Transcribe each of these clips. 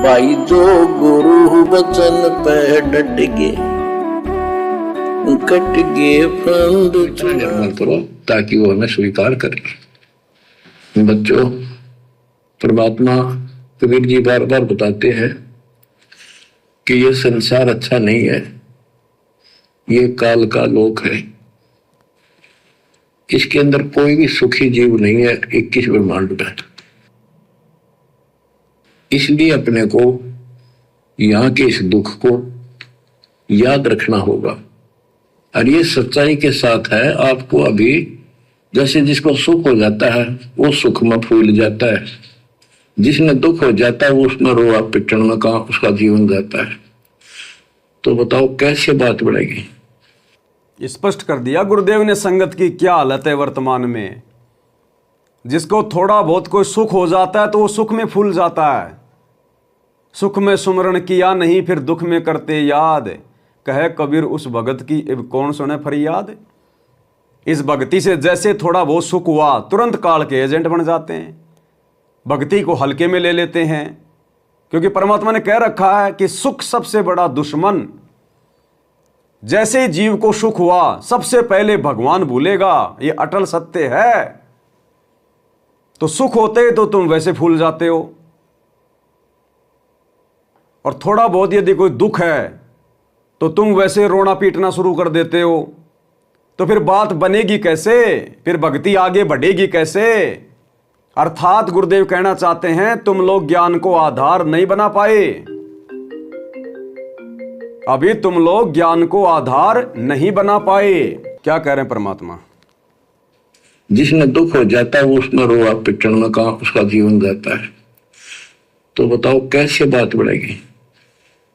भाई जो गुरु वचन पे डट गए कट गए फंद निर्मल करो ताकि वो हमें स्वीकार करे। बच्चों, परमात्मा कबीर जी बार बार बताते हैं कि ये संसार अच्छा नहीं है, ये काल का लोक है, इसके अंदर कोई भी सुखी जीव नहीं है 21 ब्रह्मांड में। इसलिए अपने को यहाँ के इस दुख को याद रखना होगा। और ये सच्चाई के साथ है, आपको अभी जैसे जिसको सुख हो जाता है वो सुख में फूल जाता है, जिसमें दुख हो जाता है वो उसमें रोआ पिटन में कहा उसका जीवन जाता है। तो बताओ कैसे बात बढ़ेगी। स्पष्ट कर दिया गुरुदेव ने संगत की क्या हालत है वर्तमान में। जिसको थोड़ा बहुत कोई सुख हो जाता है तो वो सुख में फूल जाता है। सुख में सुमरण किया नहीं फिर दुख में करते याद, कहे कबीर उस भगत की अब कौन सुने फरियाद। इस भक्ति से जैसे थोड़ा बहुत सुख हुआ तुरंत काल के एजेंट बन जाते हैं, भक्ति को हल्के में ले लेते हैं। क्योंकि परमात्मा ने कह रखा है कि सुख सबसे बड़ा दुश्मन। जैसे ही जीव को सुख हुआ सबसे पहले भगवान भूलेगा, ये अटल सत्य है। तो सुख होते तो तुम वैसे फूल जाते हो, और थोड़ा बहुत यदि कोई दुख है तो तुम वैसे रोना पीटना शुरू कर देते हो। तो फिर बात बनेगी कैसे, फिर भक्ति आगे बढ़ेगी कैसे। अर्थात गुरुदेव कहना चाहते हैं तुम लोग ज्ञान को आधार नहीं बना पाए, अभी तुम लोग ज्ञान को आधार नहीं बना पाए। क्या कह रहे हैं परमात्मा। जिसमें दुख हो जाता है वो उसमें रोआ पिटन में कहा उसका जीवन जाता है। तो बताओ कैसे बात बढ़ेगी।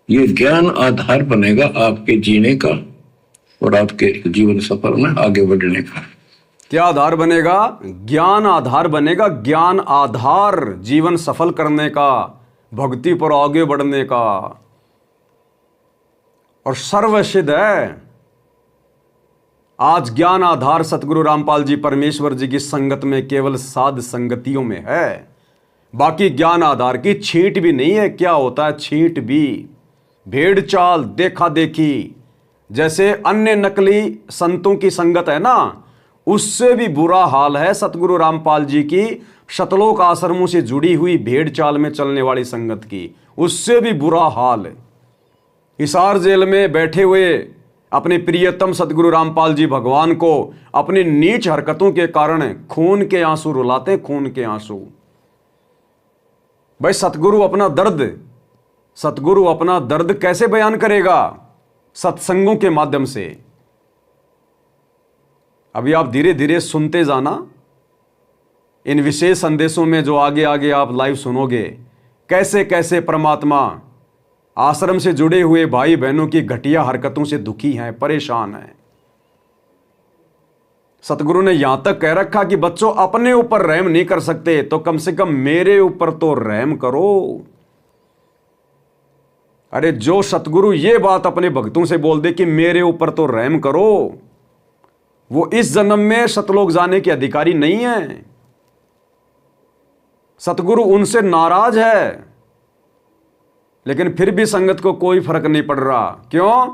ये ज्ञान आधार बनेगा आपके जीने का और आपके जीवन सफर में आगे बढ़ने का। क्या आधार बनेगा। ज्ञान आधार बनेगा, ज्ञान आधार जीवन सफल करने का, भक्ति पर आगे बढ़ने का। और सर्वसिद्ध है आज ज्ञान आधार सतगुरु रामपाल जी परमेश्वर जी की संगत में केवल साध संगतियों में है। बाकी ज्ञान आधार की छींट भी नहीं है। क्या होता है छींट भी, भेड़ चाल देखा देखी। जैसे अन्य नकली संतों की संगत है ना, उससे भी बुरा हाल है सतगुरु रामपाल जी की शतलोक आश्रमों से जुड़ी हुई भेड़ चाल में चलने वाली संगत की, उससे भी बुरा हाल है। हिसार जेल में बैठे हुए अपने प्रियतम सतगुरु रामपाल जी भगवान को अपनी नीच हरकतों के कारण खून के आंसू रुलाते, खून के आंसू। भाई सतगुरु अपना दर्द कैसे बयान करेगा। सत्संगों के माध्यम से। अभी आप धीरे धीरे सुनते जाना इन विशेष संदेशों में जो आगे आगे आप लाइव सुनोगे, कैसे कैसे परमात्मा आश्रम से जुड़े हुए भाई बहनों की घटिया हरकतों से दुखी हैं, परेशान हैं। सतगुरु ने यहां तक कह रखा कि बच्चों अपने ऊपर रहम नहीं कर सकते तो कम से कम मेरे ऊपर तो रहम करो। अरे जो सतगुरु ये बात अपने भक्तों से बोल दे कि मेरे ऊपर तो रहम करो, वो इस जन्म में सतलोक जाने के अधिकारी नहीं है। सतगुरु उनसे नाराज है, लेकिन फिर भी संगत को कोई फर्क नहीं पड़ रहा। क्यों?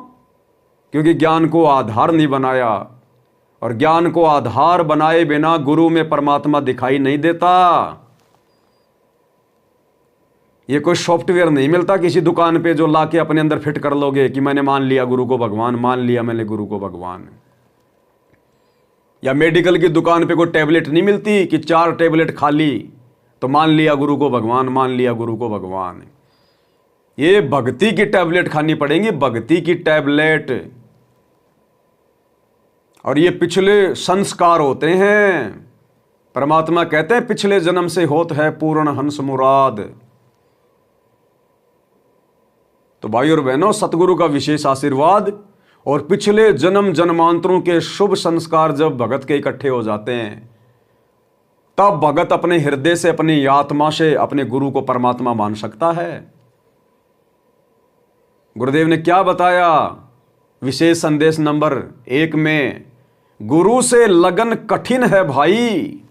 क्योंकि ज्ञान को आधार नहीं बनाया, और ज्ञान को आधार बनाए बिना गुरु में परमात्मा दिखाई नहीं देता। ये कोई सॉफ्टवेयर नहीं मिलता किसी दुकान पे जो लाके अपने अंदर फिट कर लोगे कि मैंने मान लिया गुरु को भगवान, मान लिया मैंने गुरु को भगवान। या मेडिकल की दुकान पे कोई टैबलेट नहीं मिलती कि 4 टैबलेट खा ली तो मान लिया गुरु को भगवान, मान लिया गुरु को भगवान। ये भक्ति की टैबलेट खानी पड़ेगी, भक्ति की टैबलेट। और ये पिछले संस्कार होते हैं। परमात्मा कहते हैं पिछले जन्म से होत है पूर्ण हंस मुराद। तो भाई और बहनों, सतगुरु का विशेष आशीर्वाद और पिछले जन्म जन्मांतरों के शुभ संस्कार जब भगत के इकट्ठे हो जाते हैं, तब भगत अपने हृदय से, अपनी आत्मा से अपने गुरु को परमात्मा मान सकता है। गुरुदेव ने क्या बताया विशेष संदेश नंबर 1 में, गुरु से लगन कठिन है भाई,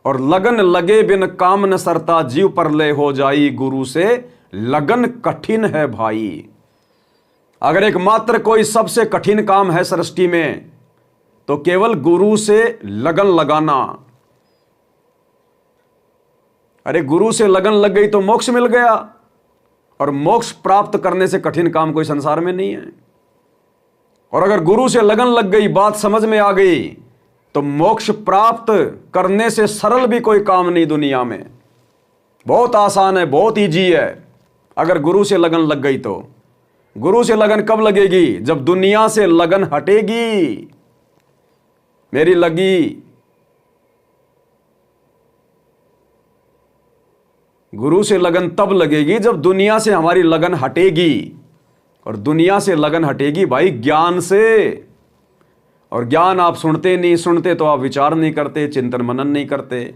और लगन लगे बिन काम न सरता, जीव पर ले हो जाई, गुरु से लगन कठिन है भाई। अगर एकमात्र कोई सबसे कठिन काम है सृष्टि में तो केवल गुरु से लगन लगाना। अरे गुरु से लगन लग गई तो मोक्ष मिल गया, और मोक्ष प्राप्त करने से कठिन काम कोई संसार में नहीं है। और अगर गुरु से लगन लग गई, बात समझ में आ गई, तो मोक्ष प्राप्त करने से सरल भी कोई काम नहीं दुनिया में। बहुत आसान है, बहुत इजी है। अगर गुरु से लगन लग गई तो गुरु से लगन कब लगेगी? जब दुनिया से लगन हटेगी। मेरी लगी, गुरु से लगन तब लगेगी जब दुनिया से हमारी लगन हटेगी। और दुनिया से लगन हटेगी भाई ज्ञान से। और ज्ञान आप सुनते नहीं, सुनते तो आप विचार नहीं करते, चिंतन मनन नहीं करते।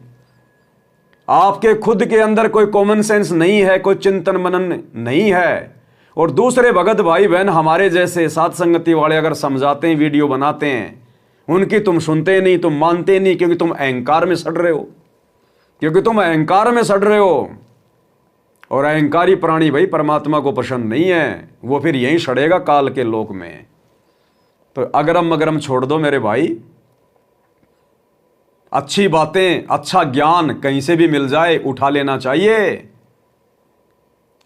आपके खुद के अंदर कोई कॉमन सेंस नहीं है, कोई चिंतन मनन नहीं है। और दूसरे भगत भाई बहन हमारे जैसे साथ संगति वाले अगर समझाते हैं, वीडियो बनाते हैं, उनकी तुम सुनते नहीं, तुम मानते नहीं, क्योंकि तुम अहंकार में सड़ रहे हो। क्योंकि तुम अहंकार में सड़ रहे हो। और अहंकारी प्राणी भाई परमात्मा को पसंद नहीं है, वो फिर यहीं सड़ेगा काल के लोक में। तो अगरम मगरम छोड़ दो मेरे भाई। अच्छी बातें, अच्छा ज्ञान कहीं से भी मिल जाए उठा लेना चाहिए।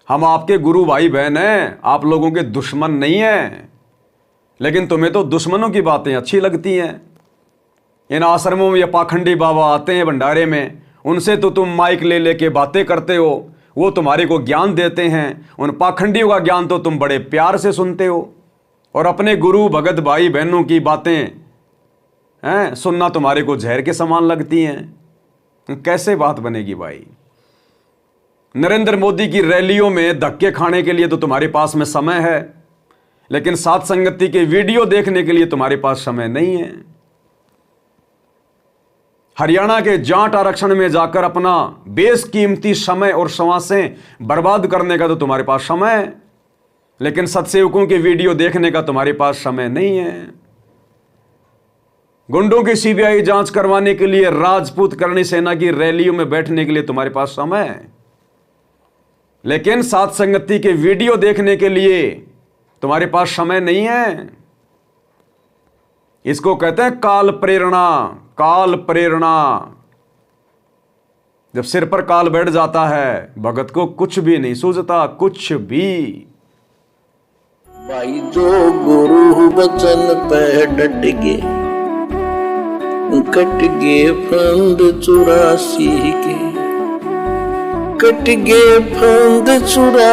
हम आपके गुरु भाई बहन हैं, आप लोगों के दुश्मन नहीं हैं। लेकिन तुम्हें तो दुश्मनों की बातें अच्छी लगती हैं। इन आश्रमों में ये पाखंडी बाबा आते हैं भंडारे में, उनसे तो तुम माइक ले लेके बातें करते हो, वो तुम्हारे को ज्ञान देते हैं। उन पाखंडियों का ज्ञान तो तुम बड़े प्यार से सुनते हो। और अपने गुरु भगत भाई बहनों की बातें सुनना तुम्हारे को जहर के समान लगती हैं। कैसे बात बनेगी भाई? नरेंद्र मोदी की रैलियों में धक्के खाने के लिए तो तुम्हारे पास में समय है, लेकिन साथ संगति के वीडियो देखने के लिए तुम्हारे पास समय नहीं है। हरियाणा के जाट आरक्षण में जाकर अपना बेशकीमती समय और श्वासें बर्बाद करने का तो तुम्हारे पास समय है, लेकिन सत्सेवकों की वीडियो देखने का तुम्हारे पास समय नहीं है। गुंडों की सीबीआई जांच करवाने के लिए, राजपूत करणी सेना की रैलियों में बैठने के लिए तुम्हारे पास समय है, लेकिन साथ संगति के वीडियो देखने के लिए तुम्हारे पास समय नहीं है। इसको कहते हैं काल प्रेरणा। काल प्रेरणा। जब सिर पर काल बैठ जाता है, भगत को कुछ भी नहीं सूझता, कुछ भी। भाई जो गुरु बचन पे डट गे, कट गे फंद 84 के, कट गे फंद 84।